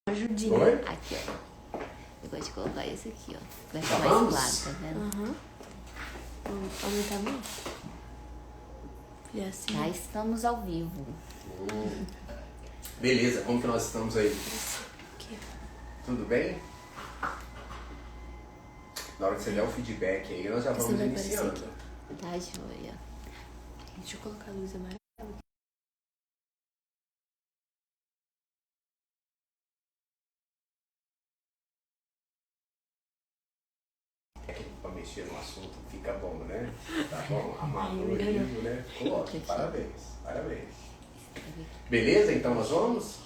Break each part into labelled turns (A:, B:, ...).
A: Ajudinha.
B: Oi?
A: Aqui, ó. Eu gosto de colocar esse aqui, ó. Vai
B: Já
A: ficar mais
B: vamos?
A: claro, tá vendo?
C: Aumentar a mão? E assim.
A: Já estamos ao vivo.
B: Beleza, como que nós estamos aí?
C: Aqui.
B: Tudo bem? Na hora que você der o feedback aí, nós já
C: Você
B: vamos
C: vai aparecer
B: iniciando.
C: aqui.
A: Tá, joia.
C: Deixa eu colocar a luz amarela.
B: Pra mexer no assunto fica bom, né? Tá bom?
C: Ai,
B: Amadorismo, né? Ficou ótimo.
A: Aqui.
B: Parabéns, parabéns. Beleza? Então nós vamos?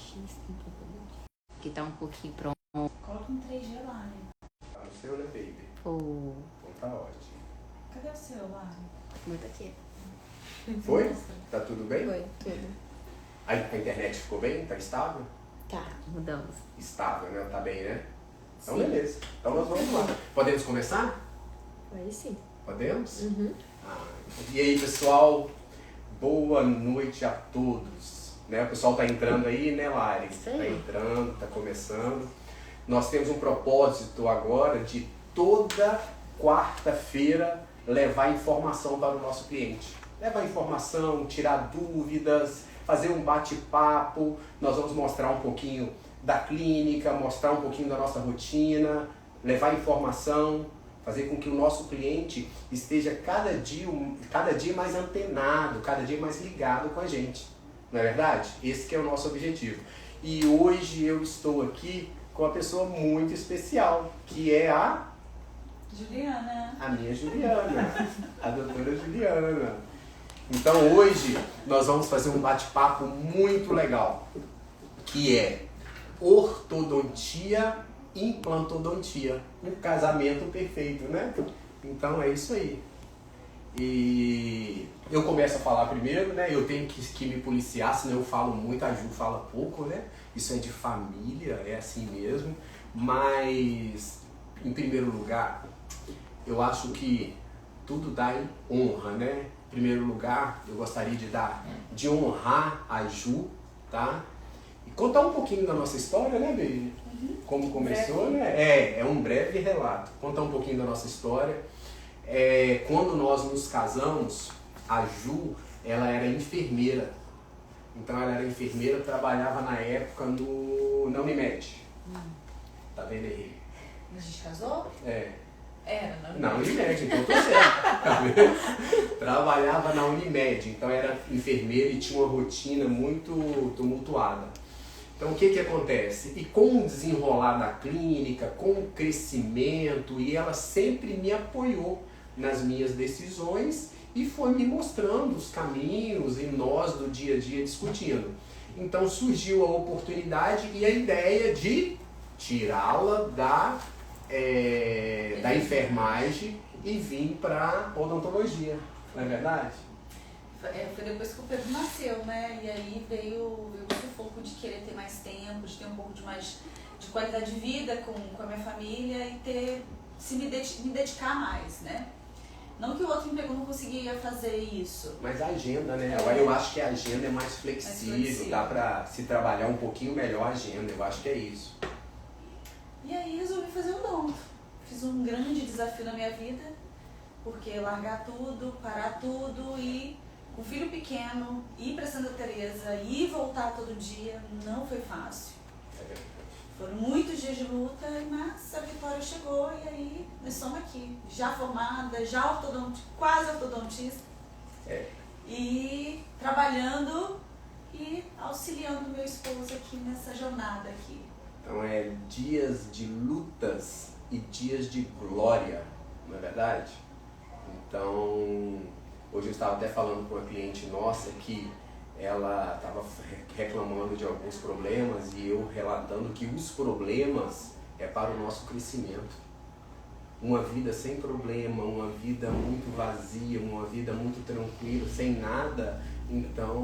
A: Aqui tá um pouquinho pronto.
D: Coloca um 3G lá, né?
B: Tá no seu, né, baby?
A: Oh,
B: Então tá ótimo.
D: Cadê o seu, Lari?
A: muito aqui.
B: Foi? Tá tudo bem?
C: Foi, tudo.
B: A internet ficou bem? Tá estável?
C: Tá.
A: Mudamos.
B: Estável, né? Tá bem, né? Então
C: Sim.
B: beleza. Então nós vamos lá. Podemos começar?
C: Aí sim.
B: Podemos?
C: Uhum.
B: E aí, pessoal? Boa noite a todos. Né? O pessoal tá entrando aí, né, Lari?
A: Isso aí.
B: Tá entrando, tá começando. Nós temos um propósito agora de toda quarta-feira levar informação para o nosso cliente. Levar informação, tirar dúvidas, fazer um bate-papo. Nós vamos mostrar um pouquinho da clínica, mostrar um pouquinho da nossa rotina, levar informação, fazer com que o nosso cliente esteja cada dia mais antenado, cada dia mais ligado com a gente. Não é verdade? Esse que é o nosso objetivo. E hoje eu estou aqui com uma pessoa muito especial, que é a
D: Juliana.
B: minha Juliana, a doutora Juliana. Então hoje nós vamos fazer um bate-papo muito legal, que é ortodontia, implantodontia, um casamento perfeito, né? Então é isso aí. E eu começo a falar primeiro, né? Eu tenho que me policiar, senão eu falo muito, a Ju fala pouco, né? Isso é de família, é assim mesmo. Mas, em primeiro lugar, eu acho que tudo dá em honra, né? Em primeiro lugar, eu gostaria de honrar a Ju, tá? E contar um pouquinho da nossa história, né, baby? Como começou, né? É um breve relato. Contar um pouquinho da nossa história. Quando nós nos casamos, a Ju, ela era enfermeira. Então ela era enfermeira, trabalhava na época na Unimed. Tá vendo aí?
D: A gente casou? Era, não?
B: Na Unimed, então tô certo. Tá vendo? Trabalhava na Unimed, então era enfermeira e tinha uma rotina muito tumultuada. Então o que acontece? E com o desenrolar da clínica, com o crescimento, e ela sempre me apoiou nas minhas decisões e foi me mostrando os caminhos e nós do dia a dia discutindo. Então surgiu a oportunidade e a ideia de tirá-la da enfermagem e vir para odontologia, não é verdade?
D: Foi depois que o Pedro nasceu, né? E aí veio o sufoco de querer ter mais tempo, de ter um pouco de mais de qualidade de vida com a minha família e me dedicar mais, né? Não que o outro emprego não conseguia fazer isso.
B: Mas a agenda, né? Agora eu acho que a agenda é mais flexível, dá para se trabalhar um pouquinho melhor a agenda, eu acho que é isso.
D: E aí resolvi fazer o odonto. Fiz um grande desafio na minha vida, porque largar tudo, parar tudo e com filho pequeno, ir para Santa Teresa e voltar todo dia não foi fácil. Foram muitos dias de luta, mas a vitória chegou e aí nós estamos aqui, já formada, já quase ortodontista. E trabalhando e auxiliando meu esposo aqui nessa jornada aqui.
B: Então dias de lutas e dias de glória, não é verdade? Então, hoje eu estava até falando com uma cliente nossa que ela estava reclamando de alguns problemas e eu relatando que os problemas é para o nosso crescimento. Uma vida sem problema, uma vida muito vazia, uma vida muito tranquila, sem nada, então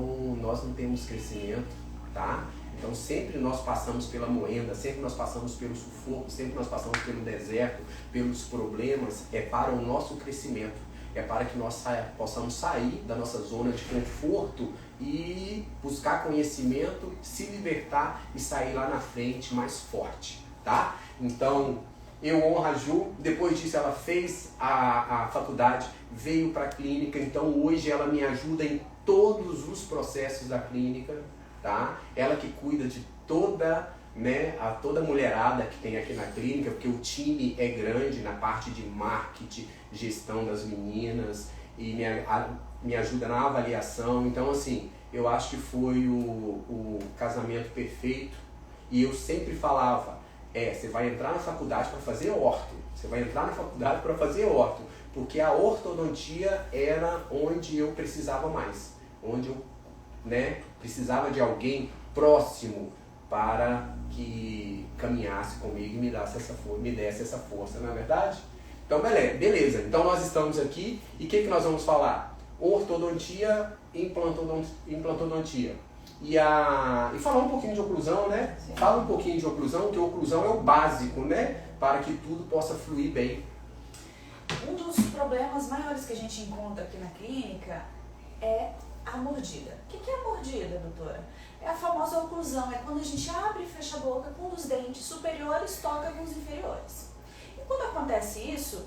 B: nós não temos crescimento, tá? Então sempre nós passamos pela moenda, sempre nós passamos pelo sufoco, sempre nós passamos pelo deserto, pelos problemas, é para o nosso crescimento, é para que nós possamos sair da nossa zona de conforto e buscar conhecimento, se libertar e sair lá na frente mais forte, tá? Então, eu honro a Ju, depois disso ela fez a faculdade, veio para a clínica, então hoje ela me ajuda em todos os processos da clínica, tá? Ela que cuida de toda a mulherada que tem aqui na clínica, porque o time é grande na parte de marketing, gestão das meninas, e me ajuda na avaliação. Então, assim, eu acho que foi o casamento perfeito. E eu sempre falava, você vai entrar na faculdade para fazer orto, você vai entrar na faculdade para fazer orto, porque a ortodontia era onde eu precisava mais, onde eu precisava de alguém próximo para que caminhasse comigo e me desse essa força, não é verdade? Então, beleza. Então, nós estamos aqui e o que nós vamos falar? Ortodontia, implantodontia. E falar um pouquinho de oclusão, né?
D: Sim.
B: Fala um pouquinho de oclusão, que oclusão é o básico, né? Para que tudo possa fluir bem.
D: Um dos problemas maiores que a gente encontra aqui na clínica é a mordida. O que é a mordida, doutora? É a famosa oclusão, é quando a gente abre e fecha a boca com os dentes superiores toca com os inferiores. E quando acontece isso,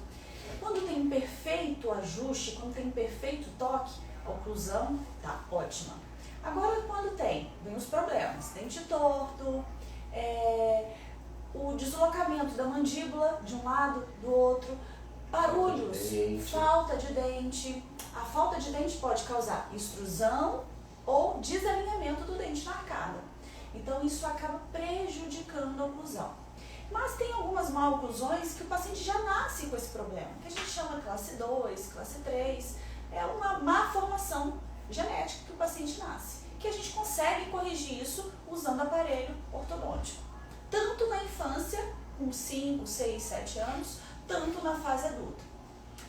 D: quando tem um perfeito ajuste, quando tem um perfeito toque, a oclusão tá ótima. Agora, quando vem os problemas, dente torto, o deslocamento da mandíbula de um lado, do outro, barulhos, falta de dente. A falta de dente pode causar extrusão ou desalinhamento do dente na arcada. Então, isso acaba prejudicando a oclusão. Mas tem algumas maloclusões que o paciente já nasce com esse problema, que a gente chama classe 2, classe 3. É uma má formação genética que o paciente nasce, que a gente consegue corrigir isso usando aparelho ortodôntico. Tanto na infância, com 5, 6, 7 anos, tanto na fase adulta.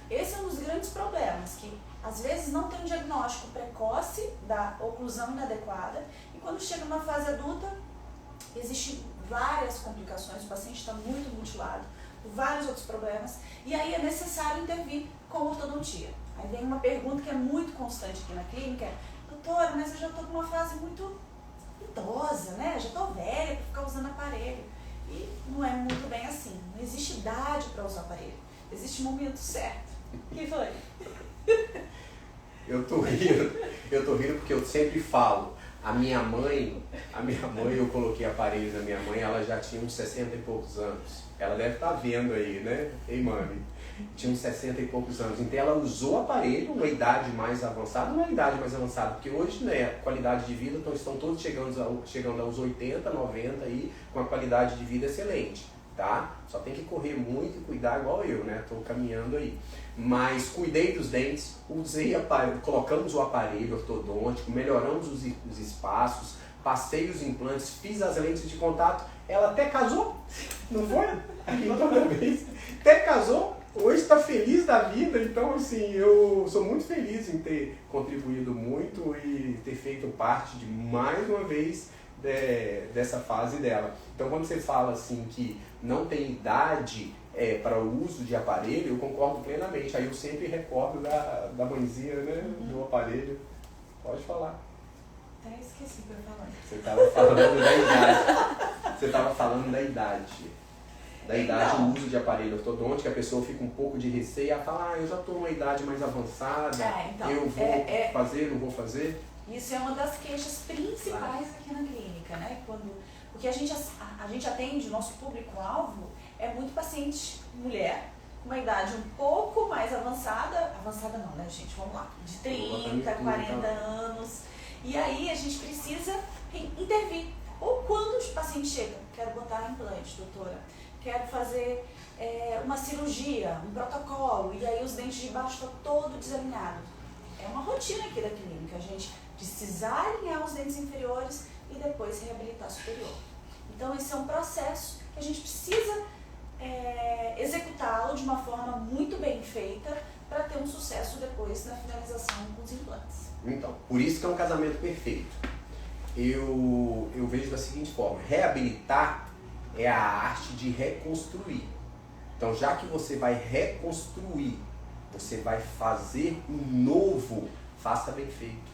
D: Esse é um dos grandes problemas, que às vezes não tem um diagnóstico precoce da oclusão inadequada e quando chega na fase adulta, existem várias complicações, o paciente está muito mutilado, vários outros problemas, e aí é necessário intervir com ortodontia. Aí vem uma pergunta que é muito constante aqui na clínica, doutora, mas eu já estou com uma fase muito idosa, né? Já estou velha para ficar usando aparelho. E não é muito bem assim, não existe idade para usar aparelho, existe momento certo. O que foi?
B: Eu tô rindo porque eu sempre falo, a minha mãe, eu coloquei aparelho na minha mãe, ela já tinha uns 60 e poucos anos. Ela deve estar vendo aí, né? Ei, mãe, tinha uns 60 e poucos anos. Então ela usou aparelho, uma idade mais avançada, porque hoje, né, a qualidade de vida, então estão todos chegando aos 80, 90 aí, com a qualidade de vida excelente, tá? Só tem que correr muito e cuidar igual eu, né? Tô caminhando aí. Mas cuidei dos dentes, usei aparelho, colocamos o aparelho ortodôntico, melhoramos os espaços, passei os implantes, fiz as lentes de contato, ela até casou, não foi? Aqui toda vez, até casou, hoje está feliz da vida, então assim, eu sou muito feliz em ter contribuído muito e ter feito parte de mais uma vez dessa fase dela. Então quando você fala assim que não tem idade para o uso de aparelho, eu concordo plenamente. Aí eu sempre recordo da mãezinha, né, do aparelho. Pode falar.
D: Até esqueci o que eu ia falar.
B: Você estava falando da idade. Você estava falando da idade. Da idade, o uso de aparelho ortodôntico, a pessoa fica um pouco de receio, ela fala, eu já estou numa idade mais avançada,
D: então,
B: eu vou fazer, não vou fazer.
D: Isso é uma das queixas principais aqui na clínica, né? Porque a gente atende, o nosso público-alvo é muito paciente mulher, com uma idade um pouco mais avançada não, né, gente? Vamos lá, de 30, 40 anos. E aí a gente precisa intervir. Ou quando o paciente chega, quero botar implante, doutora, quero fazer uma cirurgia, um protocolo, e aí os dentes de baixo estão todo desalinhados. É uma rotina aqui da clínica, a gente precisar alinhar os dentes inferiores e depois reabilitar superior. Então esse é um processo que a gente precisa executá-lo de uma forma muito bem feita para ter um sucesso depois na finalização com os implantes.
B: Então, por isso que é um casamento perfeito. Eu vejo da seguinte forma, reabilitar é a arte de reconstruir. Então, já que você vai reconstruir, você vai fazer um novo, faça bem feito.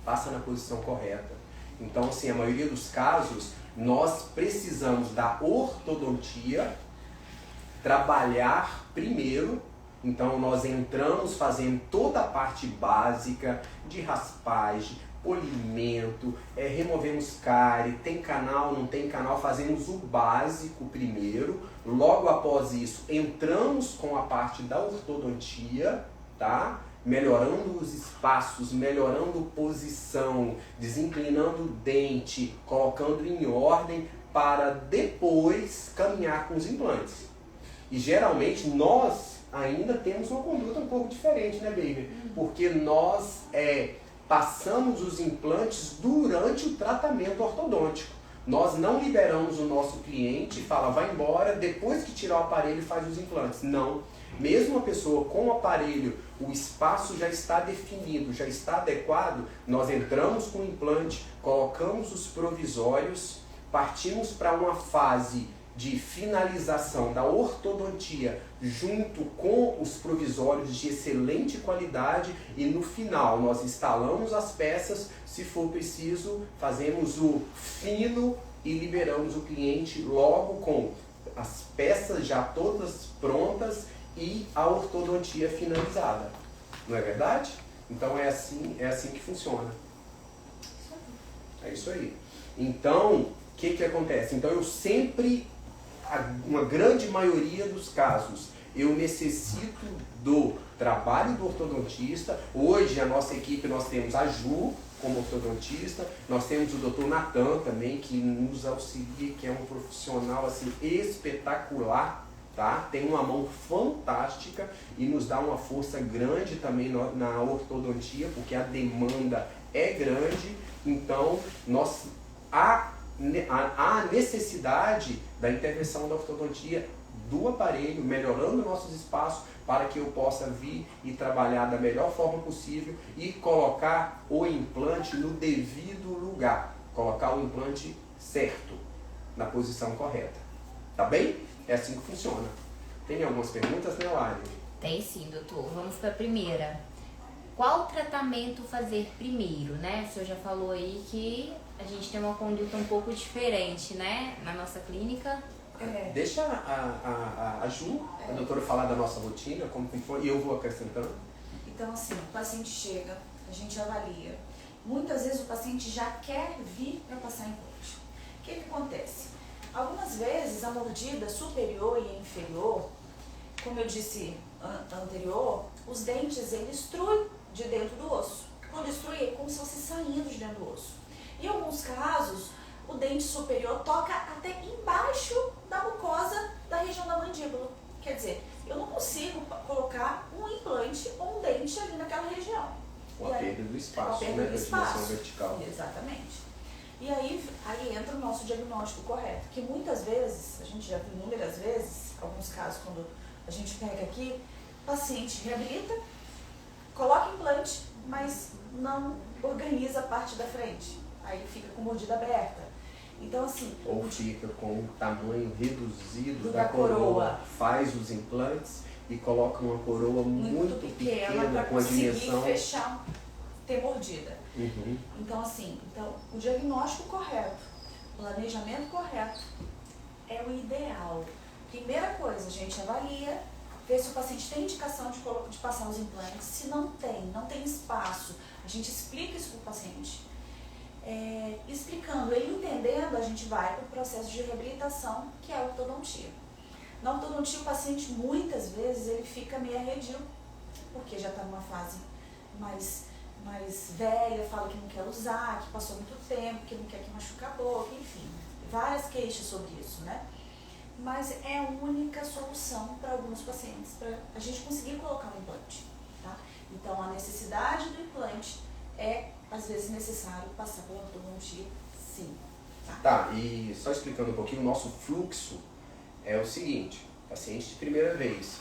B: faça na posição correta. Então, assim, a maioria dos casos, nós precisamos da ortodontia trabalhar primeiro. Então, nós entramos fazendo toda a parte básica de raspagem, polimento, removemos cárie, tem canal, não tem canal, fazemos o básico primeiro. Logo após isso, entramos com a parte da ortodontia, tá? Melhorando os espaços, melhorando posição, desinclinando o dente, colocando em ordem para depois caminhar com os implantes. E geralmente nós ainda temos uma conduta um pouco diferente, né, baby? Porque nós passamos os implantes durante o tratamento ortodôntico. Nós não liberamos o nosso cliente e fala, vai embora, depois que tirar o aparelho faz os implantes. Não. Mesmo a pessoa com o aparelho, o espaço já está definido, já está adequado, nós entramos com o implante, colocamos os provisórios, partimos para uma fase de finalização da ortodontia junto com os provisórios de excelente qualidade e no final nós instalamos as peças, se for preciso fazemos o fino e liberamos o cliente logo com as peças já todas prontas e a ortodontia finalizada. Não é verdade? Então é assim que funciona. É isso aí. Então, o que acontece? Então eu sempre, uma grande maioria dos casos, eu necessito do trabalho do ortodontista. Hoje a nossa equipe, nós temos a Ju como ortodontista, nós temos o Dr. Natan também, que nos auxilia, que é um profissional assim, espetacular, tá? Tem uma mão fantástica e nos dá uma força grande também na ortodontia, porque a demanda é grande. Então há necessidade da intervenção da ortodontia do aparelho, melhorando nossos espaços para que eu possa vir e trabalhar da melhor forma possível e colocar o implante no devido lugar, colocar o implante certo, na posição correta. Tá bem? É assim que funciona. Tem algumas perguntas, né, Lari?
A: Tem sim, doutor. Vamos para a primeira. Qual tratamento fazer primeiro, né? O senhor já falou aí que a gente tem uma conduta um pouco diferente, né? Na nossa clínica.
B: Deixa a Ju, a doutora, falar da nossa rotina, como que foi, e eu vou acrescentando.
D: Então, assim, o paciente chega, a gente avalia. Muitas vezes o paciente já quer vir para passar implante. O que acontece? Algumas vezes a mordida superior e inferior, como eu disse anterior, os dentes ele extrui de dentro do osso. Quando extrui é como se fosse saindo de dentro do osso. Em alguns casos, o dente superior toca até embaixo da mucosa da região da mandíbula. Quer dizer, eu não consigo colocar um implante ou um dente ali naquela região.
B: Uma perda do espaço, né? Da dimensão vertical.
D: Exatamente. E aí entra o nosso diagnóstico correto, que muitas vezes, a gente já viu inúmeras vezes, alguns casos quando a gente pega aqui, o paciente reabilita, coloca implante, mas não organiza a parte da frente. Aí fica com mordida aberta. Então, assim...
B: Ou fica com o tamanho reduzido da coroa. Faz os implantes e coloca uma coroa muito pequena com a dimensão...
D: fechar, ter mordida.
B: Uhum.
D: Então, assim, o diagnóstico correto, o planejamento correto é o ideal. Primeira coisa, a gente avalia, vê se o paciente tem indicação de passar os implantes. Se não tem espaço, a gente explica isso para o paciente. Explicando, ele entendendo, a gente vai para o processo de reabilitação, que é a ortodontia. Na ortodontia, o paciente muitas vezes ele fica meio arredio, porque já está numa fase mais velha, fala que não quer usar, que passou muito tempo, que não quer que machuque a boca, enfim, várias queixas sobre isso, né? Mas é a única solução para alguns pacientes, para a gente conseguir colocar um implante, tá? Então, a necessidade do implante é, às vezes, necessário passar pela ortodontia, sim.
B: Tá, e só explicando um pouquinho, o nosso fluxo é o seguinte, paciente de primeira vez,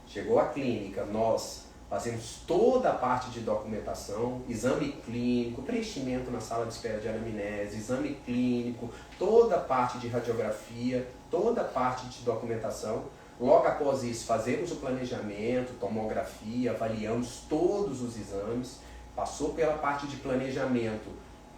B: chegou à clínica, nós fazemos toda a parte de documentação, exame clínico, preenchimento na sala de espera de anamnese, exame clínico, toda a parte de radiografia, toda a parte de documentação. Logo após isso, fazemos o planejamento, tomografia, avaliamos todos os exames, passou pela parte de planejamento,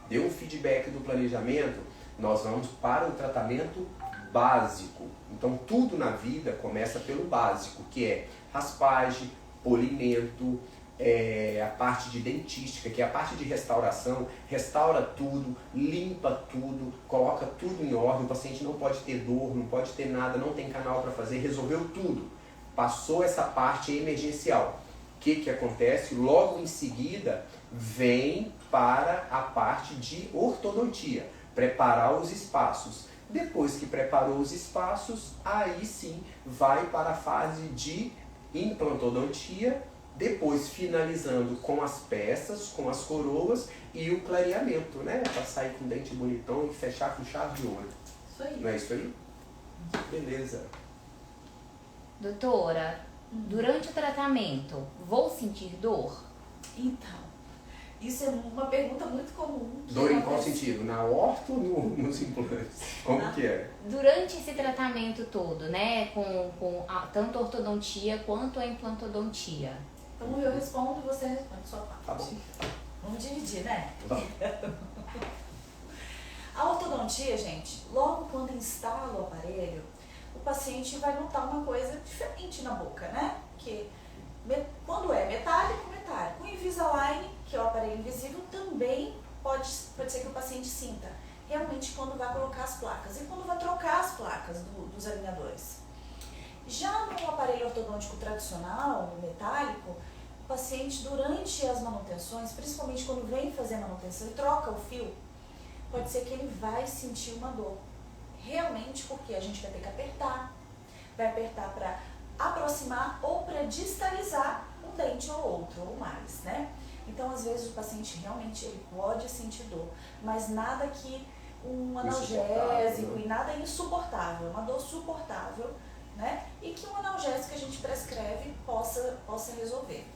B: deu um feedback do planejamento, nós vamos para o tratamento básico. Então tudo na vida começa pelo básico, que é raspagem, polimento, a parte de dentística, que é a parte de restauração, restaura tudo, limpa tudo, coloca tudo em ordem, o paciente não pode ter dor, não pode ter nada, não tem canal para fazer, resolveu tudo. Passou essa parte emergencial. O que acontece? Logo em seguida, vem para a parte de ortodontia, preparar os espaços. Depois que preparou os espaços, aí sim vai para a fase de implantodontia, depois finalizando com as peças, com as coroas e o clareamento, né? Para sair com o dente bonitão e fechar com chave de ouro.
D: Isso aí.
B: Não é isso aí? Beleza.
A: Doutora, durante o tratamento, vou sentir dor?
D: Então, isso é uma pergunta muito comum.
B: Dor em qual sentido? Na horta ou nos implantes? Como que é?
A: Durante esse tratamento todo, né, tanto a ortodontia quanto a implantodontia.
D: Então eu respondo e você responde a sua parte.
B: Tá bom.
D: Vamos dividir, né?
B: Tá.
D: A ortodontia, gente, logo quando instala o aparelho, o paciente vai notar uma coisa diferente na boca, né? Que quando é metálico, metálico. O Invisalign, que é o aparelho invisível, também pode ser que o paciente sinta realmente quando vai colocar as placas e quando vai trocar as placas dos alinhadores. Já no aparelho ortodôntico tradicional, metálico, o paciente durante as manutenções, principalmente quando vem fazer a manutenção e troca o fio, pode ser que ele vai sentir uma dor. Realmente porque a gente vai ter que apertar. Vai apertar para aproximar ou para distalizar um dente ou outro, ou mais, né? Então, às vezes, o paciente realmente ele pode sentir dor, mas nada que um analgésico e nada insuportável, uma dor suportável, né? E que um analgésico que a gente prescreve possa resolver.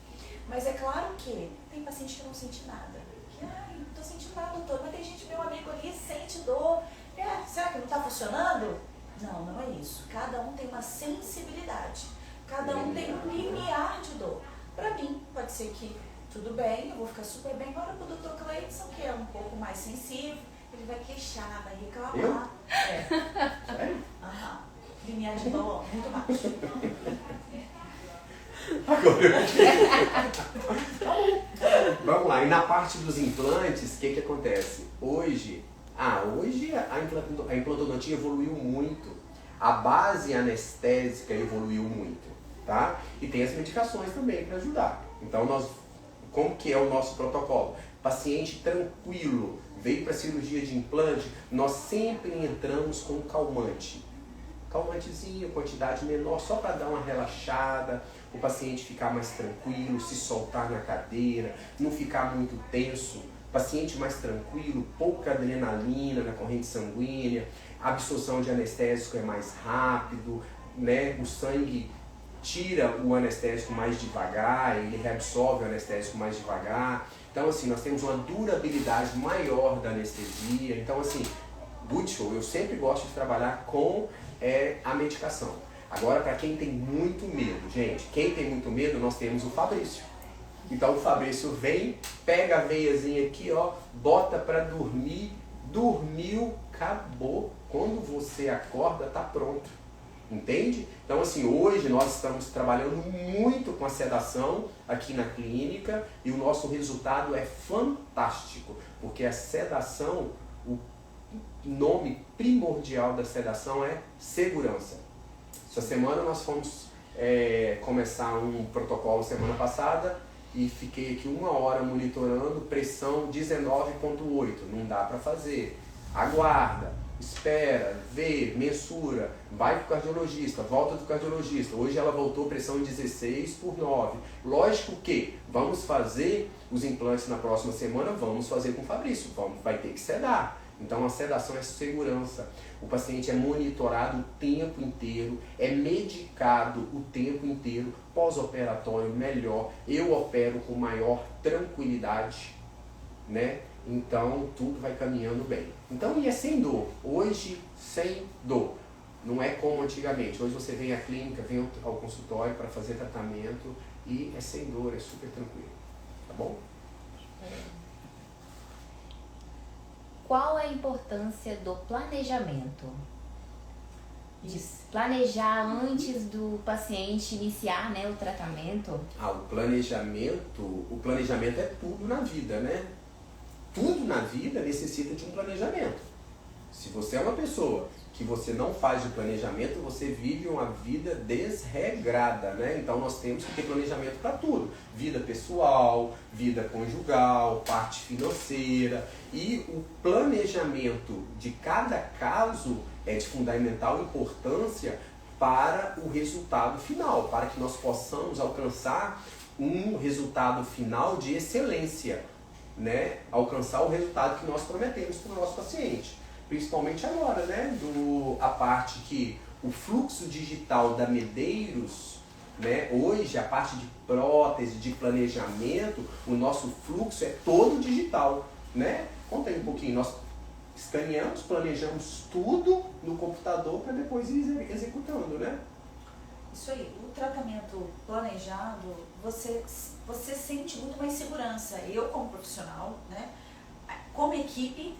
D: Mas é claro que tem paciente que não sente nada. Que, não tô sentindo nada, doutor, mas tem gente, meu amigo ali, sente dor. Será que não está funcionando? Não, não é isso. Cada um tem uma sensibilidade. Cada um tem um limiar de dor. Para mim, pode ser que tudo bem, eu vou ficar super bem. Agora pro Dr. Cleidson, que é um pouco mais sensível, ele vai queixar, vai reclamar.
B: Eu?
D: Sério? Aham. Limiar de dor muito baixo.
B: Agora eu... Vamos lá, e na parte dos implantes, o que acontece? Hoje a implantodontia evoluiu muito, a base anestésica evoluiu muito, tá? E tem as medicações também para ajudar. Então, como que é o nosso protocolo? Paciente tranquilo, veio para cirurgia de implante, nós sempre entramos com calmante. Calmantezinho, quantidade menor, só para dar uma relaxada, o paciente ficar mais tranquilo, se soltar na cadeira, não ficar muito tenso. Paciente mais tranquilo, pouca adrenalina na corrente sanguínea, a absorção de anestésico é mais rápido, né? O sangue tira o anestésico mais devagar, ele reabsorve o anestésico mais devagar. Então, assim, nós temos uma durabilidade maior da anestesia. Então, assim, good show, eu sempre gosto de trabalhar com a medicação. Agora, para quem tem muito medo, gente, quem tem muito medo, nós temos o Fabrício. Então o Fabrício vem, pega a veiazinha aqui, ó, bota para dormir, dormiu, acabou. Quando você acorda, tá pronto. Entende? Então assim, hoje nós estamos trabalhando muito com a sedação aqui na clínica e o nosso resultado é fantástico, porque a sedação, o nome primordial da sedação é segurança. Essa semana nós fomos começar um protocolo semana passada e fiquei aqui 1 hora monitorando, pressão 19,8, não dá para fazer. Aguarda, espera, vê, mensura, vai pro cardiologista, volta do cardiologista. Hoje ela voltou pressão 16/9. Lógico que vamos fazer os implantes na próxima semana, vamos fazer com o Fabrício, vai ter que sedar. Então a sedação é segurança. O paciente é monitorado o tempo inteiro, é medicado o tempo inteiro, pós-operatório melhor, eu opero com maior tranquilidade, né? Então tudo vai caminhando bem. Então, e é sem dor. Hoje, sem dor. Não é como antigamente. Hoje você vem à clínica, vem ao consultório para fazer tratamento e é sem dor, é super tranquilo. Tá bom?
A: Qual a importância do planejamento? De planejar antes do paciente iniciar, né, o tratamento?
B: O planejamento é tudo na vida, né? Tudo na vida necessita de um planejamento. Se você é uma pessoa que você não faz de planejamento, você vive uma vida desregrada, né? Então nós temos que ter planejamento para tudo. Vida pessoal, vida conjugal, parte financeira. E o planejamento de cada caso é de fundamental importância para o resultado final, para que nós possamos alcançar um resultado final de excelência, né? Alcançar o resultado que nós prometemos para o nosso paciente. Principalmente agora, né? A parte que o fluxo digital da Medeiros, né? Hoje, a parte de prótese, de planejamento, o nosso fluxo é todo digital, né? Conta aí um pouquinho, nós escaneamos, planejamos tudo no computador para depois ir executando, né?
D: Isso aí, o tratamento planejado, você sente muito mais segurança. Eu como profissional, né? Como equipe,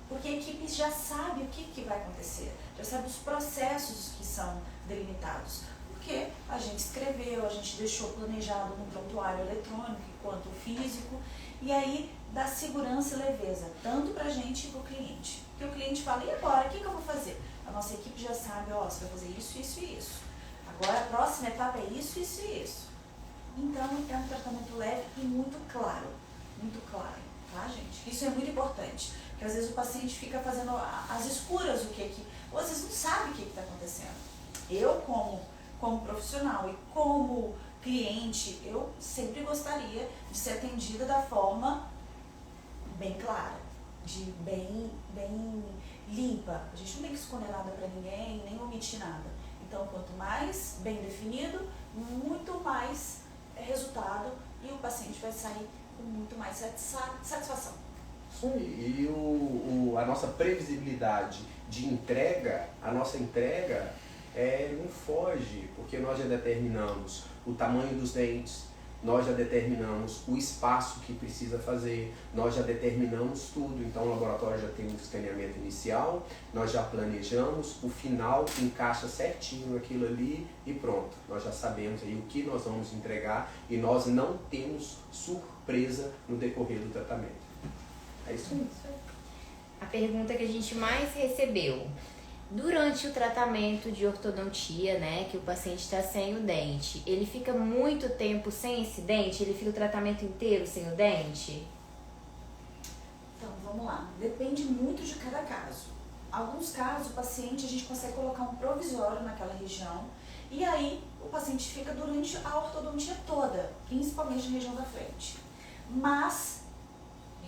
D: porque a equipe já sabe o que vai acontecer, já sabe os processos que são delimitados. Porque a gente escreveu, a gente deixou planejado no prontuário eletrônico quanto físico, e aí dá segurança e leveza, tanto para a gente e para o cliente. Porque o cliente fala, e agora, o que eu vou fazer? A nossa equipe já sabe, você vai fazer isso, isso e isso. Agora a próxima etapa é isso, isso e isso. Então é um tratamento leve e muito claro, tá, gente? Isso é muito importante, porque às vezes o paciente fica fazendo às escuras ou às vezes não sabe o que está acontecendo. Eu, como profissional e como cliente, eu sempre gostaria de ser atendida da forma bem clara, bem limpa. A gente não tem que esconder nada para ninguém, nem omitir nada. Então, quanto mais bem definido, muito mais resultado e o paciente vai sair com muito mais satisfação.
B: Isso aí. E a nossa previsibilidade de entrega, a nossa entrega não foge, porque nós já determinamos o tamanho dos dentes, nós já determinamos o espaço que precisa fazer, nós já determinamos tudo. Então o laboratório já tem um escaneamento inicial, nós já planejamos, o final encaixa certinho aquilo ali e pronto. Nós já sabemos aí o que nós vamos entregar e nós não temos surpresa no decorrer do tratamento. É isso aí.
A: A pergunta que a gente mais recebeu: durante o tratamento de ortodontia, né, que o paciente está sem o dente, ele fica muito tempo sem esse dente? Ele fica o tratamento inteiro sem o dente?
D: Então, vamos lá. Depende muito de cada caso. Alguns casos, o paciente, a gente consegue colocar um provisório naquela região e aí o paciente fica durante a ortodontia toda, principalmente na região da frente. Mas,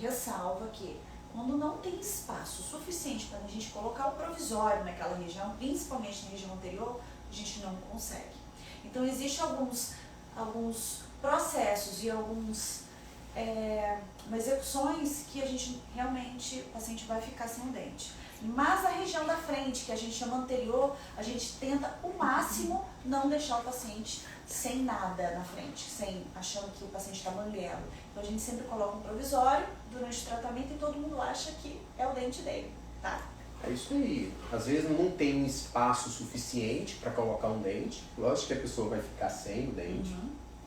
D: ressalva que quando não tem espaço suficiente para a gente colocar o provisório naquela região, principalmente na região anterior, a gente não consegue. Então, existem alguns processos e algumas execuções que a gente realmente, o paciente vai ficar sem o dente. Mas a região da frente, que a gente chama anterior, a gente tenta o máximo não deixar o paciente sem nada na frente, achando que o paciente está banguelo. Então a gente sempre coloca um provisório durante o tratamento e todo mundo acha que é o dente dele, tá?
B: É isso aí. Às vezes não tem um espaço suficiente para colocar um dente. Lógico que a pessoa vai ficar sem o dente,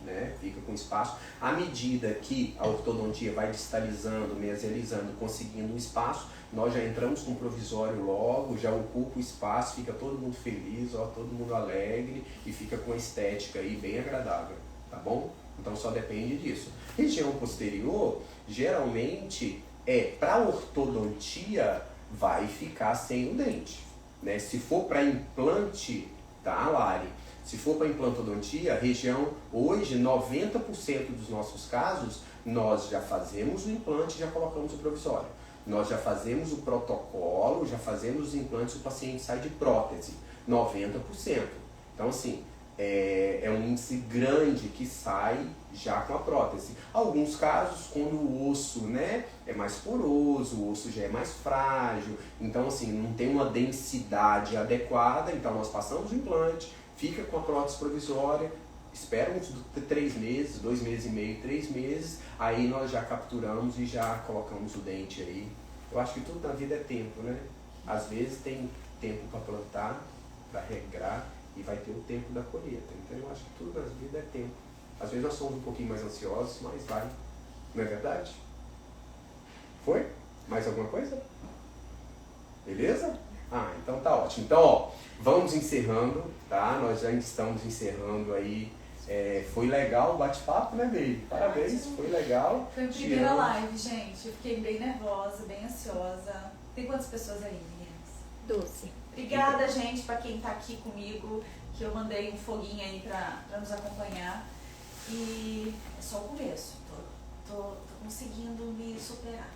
B: né? Fica com espaço. À medida que a ortodontia vai distalizando, mesializando, conseguindo um espaço, nós já entramos com um provisório logo, já ocupa o espaço, fica todo mundo feliz, todo mundo alegre e fica com a estética aí bem agradável, tá bom? Então só depende disso. Região posterior, geralmente, para ortodontia, vai ficar sem o dente, né? Se for para implante, tá, Lari? Se for para implantodontia, região, hoje, 90% dos nossos casos, nós já fazemos o implante e já colocamos o provisório. Nós já fazemos o protocolo, já fazemos os implantes, o paciente sai de prótese, 90%. Então, assim, é um índice grande que sai já com a prótese. Alguns casos, quando o osso, né, é mais poroso, o osso já é mais frágil, então, assim, não tem uma densidade adequada, então nós passamos o implante, fica com a prótese provisória, espera uns 3 meses, 2 meses e meio, 3 meses, aí nós já capturamos e já colocamos o dente aí. Eu acho que tudo na vida é tempo, né? Às vezes tem tempo para plantar, para regrar, e vai ter o tempo da colheita. Então eu acho que tudo na vida é tempo. Às vezes nós somos um pouquinho mais ansiosos, mas vai. Não é verdade? Foi? Mais alguma coisa? Beleza? Ah, então tá ótimo. Então, ó, vamos encerrando, tá? Nós já estamos encerrando aí. Foi legal o bate-papo, né, Bey? Parabéns, foi legal.
D: Foi a primeira live, gente. Eu fiquei bem nervosa, bem ansiosa. Tem quantas pessoas aí, meninas?
C: 12.
D: Obrigada, gente, pra quem tá aqui comigo, que eu mandei um foguinho aí pra nos acompanhar. E é só o começo. Tô conseguindo me superar.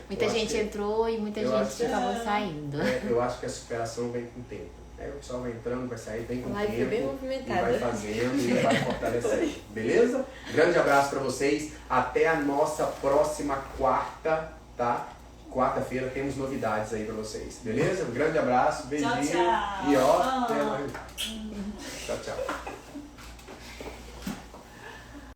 A: Muita gente entrou e muita gente acabou saindo.
B: Eu acho que a superação vem com o tempo. O pessoal vai entrando, vai sair bem com o tempo.
C: Foi bem
B: E
C: movimentada.
B: vai fazendo e vai fortalecendo. Beleza? Grande abraço pra vocês. Até a nossa próxima quarta, tá? Quarta-feira temos novidades aí pra vocês. Beleza? Um grande abraço, beijinho.
D: Tchau, tchau.
B: E ó, até mais. Tchau, tchau.